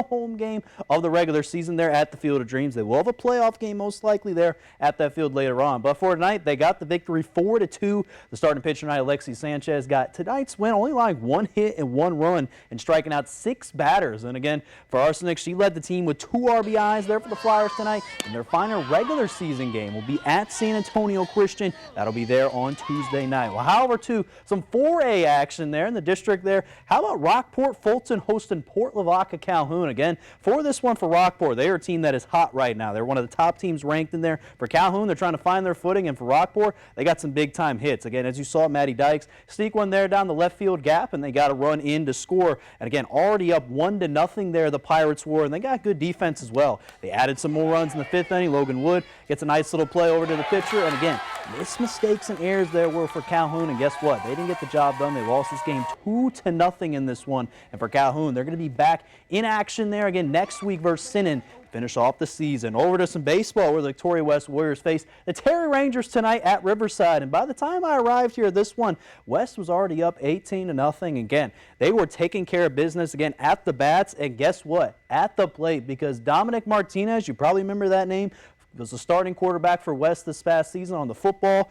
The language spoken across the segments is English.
home game of the regular season there at the Field of Dreams. They will have a playoff game most likely there at that field later on. But for tonight, they got the victory 4-2. The starting pitcher tonight, Alexis Sanchez, got tonight's win, only allowing 1 hit and 1 run and striking out 6 batters. And again, for Arsenic, she led the team with 2 RBIs there for the Flyers tonight. And their final regular season game will be at San Antonio Christian. That'll be there on Tuesday night. Well, however, too, some 4A action there in the district there. How about Rockport Fulton hosting Port Lavaca Calhoun? Again, for this one for Rockport, they are a team that is hot right now. They're one of the top teams ranked in there. For Calhoun, they're trying to find their footing, and for Rockport, they got some big-time hits. Again, as you saw, Maddie Dykes sneak one there down the left field gap, and they got a run in to score. And again, already up 1-0 there, the Pirates were, and they got good defense as well. They added some more runs in the 5th inning. Logan Wood gets a nice little play over to the pitcher, and again, missed mistakes and errors there were for Calhoun, and guess what? They didn't get the job done. They lost this game 2-0 in this one. And for Calhoun, they're going to be back in action there again next week versus Sinan. Finish off the season. Over to some baseball where the Victoria West Warriors face the Terry Rangers tonight at Riverside. And by the time I arrived here, this one, West was already up 18-0. Again, they were taking care of business again at the bats. And guess what? At the plate, because Dominic Martinez, you probably remember that name, was the starting quarterback for West this past season on the football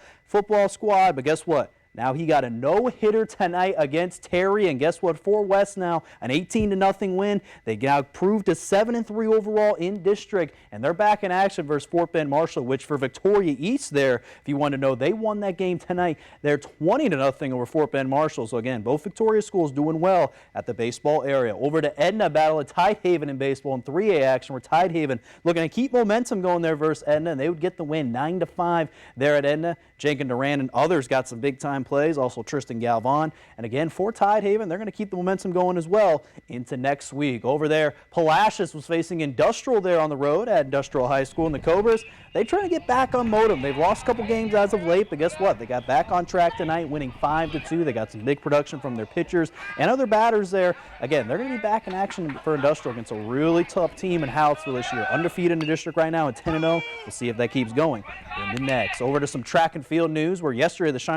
squad. But guess what? Now he got a no-hitter tonight against Terry, and guess what? For West now, an 18-0 win. They now proved to 7-3 overall in district, and they're back in action versus Fort Bend Marshall, which for Victoria East there, if you want to know, they won that game tonight. They're 20-0 over Fort Bend Marshall. So again, both Victoria schools doing well at the baseball area. Over to Edna, battle of Tidehaven in baseball in 3A action, where Tidehaven looking to keep momentum going there versus Edna, and they would get the win 9-5 there at Edna. Jenkins Duran and others got some big-time plays, also Tristan Galvan. And again, for Tidehaven, they're going to keep the momentum going as well into next week. Over there, Palacios was facing Industrial there on the road at Industrial High School, and the Cobras, they trying to get back on modem. They've lost a couple games as of late, but guess what? They got back on track tonight, winning 5-2. They got some big production from their pitchers and other batters there. Again, they're going to be back in action for Industrial against a really tough team in Hallettsville this year. Undefeated in the district right now at 10-0. We'll see if that keeps going. In the next, over to some track and field news, where yesterday the Shiner